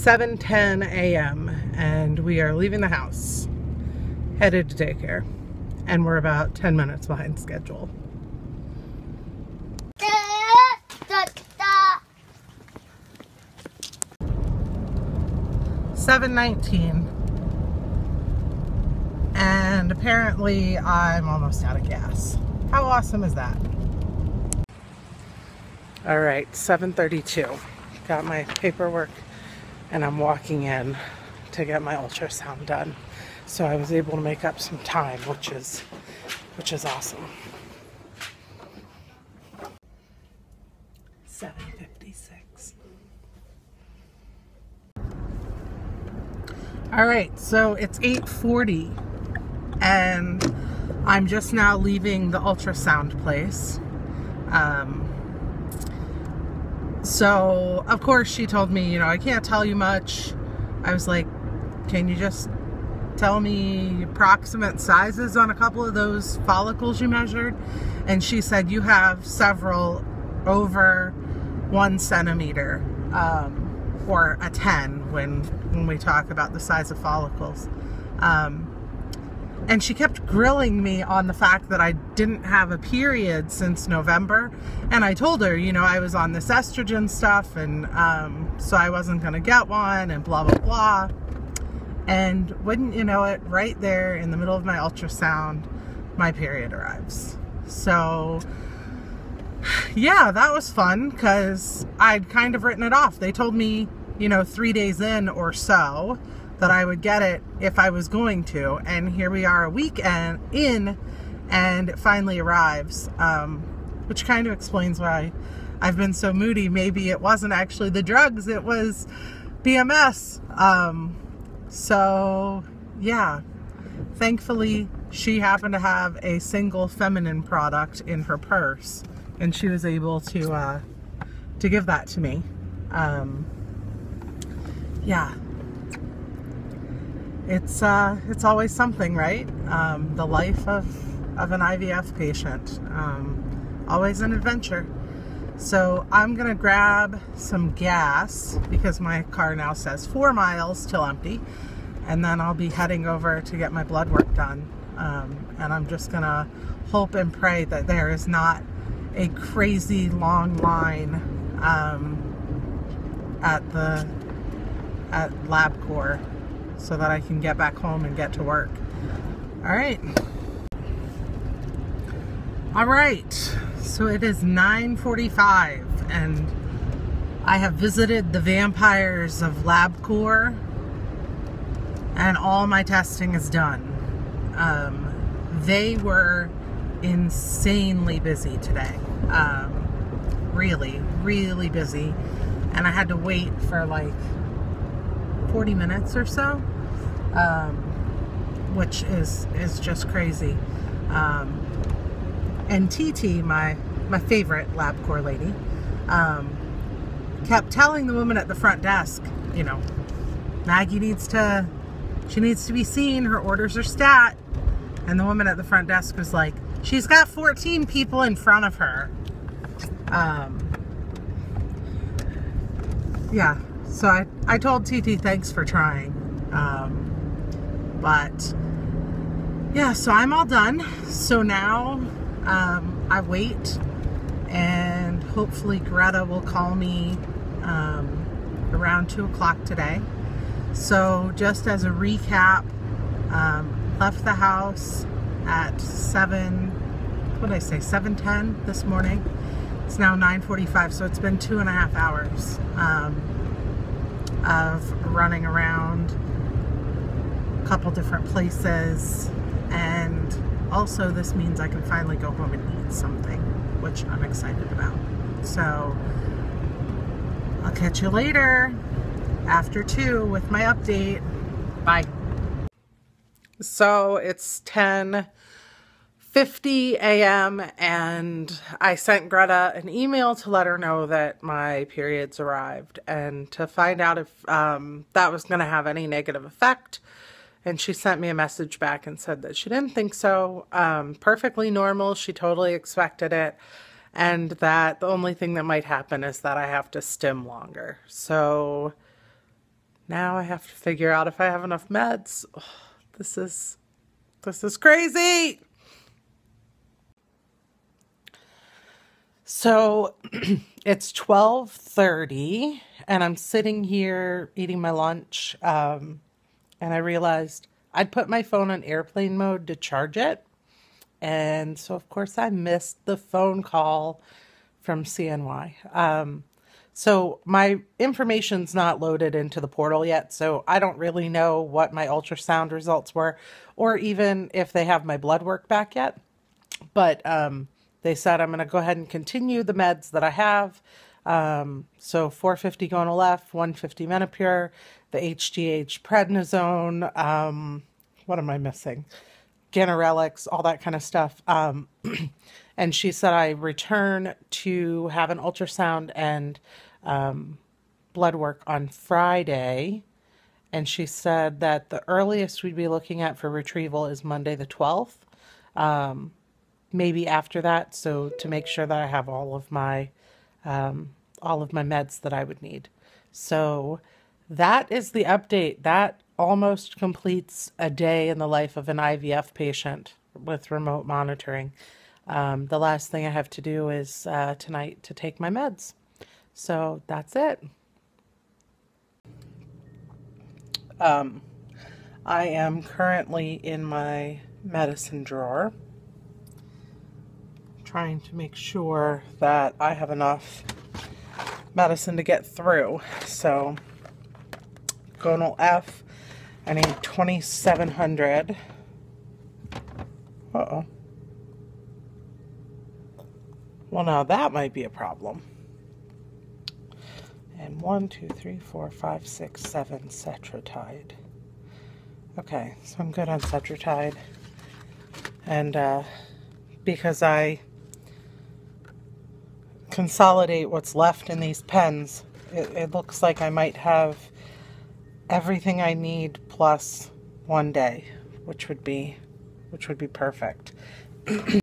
7:10 a.m. and we are leaving the house, headed to daycare, and we're about 10 minutes behind schedule. 7:19, and apparently I'm almost out of gas. How awesome is that? All right, 7:32. Got my paperwork and I'm walking in to get my ultrasound done. So I was able to make up some time, which is awesome. 7:56. All right, so it's 8:40 and I'm just now leaving the ultrasound place. So of course she told me, I can't tell you much. I was like, can you just tell me approximate sizes on a couple of those follicles you measured? And she said, you have several over 1 centimeter, or a 10 when we talk about the size of follicles. And she kept grilling me on the fact that I didn't have a period since November. And I told her, I was on this estrogen stuff, and so I wasn't going to get one, and blah, blah, blah. And wouldn't you know it, right there in the middle of my ultrasound, my period arrives. So, yeah, that was fun because I'd kind of written it off. They told me, 3 days in or so, that I would get it if I was going to, and here we are a weekend in and it finally arrives, which kind of explains why I've been so moody. Maybe it wasn't actually the drugs, it was PMS. So yeah, thankfully she happened to have a single feminine product in her purse and she was able to give that to me. Yeah. It's always something, right? The life of an IVF patient. Always an adventure. So I'm gonna grab some gas because my car now says 4 miles till empty, and then I'll be heading over to get my blood work done. And I'm just gonna hope and pray that there is not a crazy long line at LabCorp, so that I can get back home and get to work. All right, so it is 9:45 and I have visited the vampires of LabCorp and all my testing is done. They were insanely busy today. Really, really busy, and I had to wait for like 40 minutes or so, which is just crazy. And TT, my favorite LabCorp lady, kept telling the woman at the front desk, Maggie needs to be seen, her orders are stat. And the woman at the front desk was like, she's got 14 people in front of her. Yeah, so I told TT thanks for trying. But yeah, so I'm all done. So now I wait, and hopefully Greta will call me around 2 o'clock today. So just as a recap, left the house at 7:10 this morning. It's now 9:45, so it's been 2.5 hours of running around a couple different places, and also this means I can finally go home and eat something, which I'm excited about. So I'll catch you later after 2 with my update. Bye. So it's 10:50 a.m. and I sent Greta an email to let her know that my periods arrived and to find out if that was going to have any negative effect. And she sent me a message back and said that she didn't think so. Perfectly normal. She totally expected it. And that the only thing that might happen is that I have to stim longer. So Now I have to figure out if I have enough meds. Ugh, this is crazy. So it's 12:30 and I'm sitting here eating my lunch. And I realized I'd put my phone on airplane mode to charge it. And so of course I missed the phone call from CNY. So my information's not loaded into the portal yet, so I don't really know what my ultrasound results were, or even if they have my blood work back yet. But they said I'm going to go ahead and continue the meds that I have. So 450 Gonal-F, 150 Menopur, the HGH prednisone, what am I missing? Ganirelix, all that kind of stuff. And she said I return to have an ultrasound and blood work on Friday. And she said that the earliest we'd be looking at for retrieval is Monday the 12th. Maybe after that, so to make sure that I have all of my meds that I would need. So that is the update. That almost completes a day in the life of an IVF patient with remote monitoring. The last thing I have to do is tonight to take my meds. So that's it. I am currently in my medicine drawer, trying to make sure that I have enough medicine to get through. So Gonal-F, I need 2,700. Uh-oh. Well, now that might be a problem. And 1, 2, 3, 4, 5, 6, 7 Cetrotide. Okay, so I'm good on Cetrotide. And because I consolidate what's left in these pens, it looks like I might have everything I need plus one day, which would be perfect.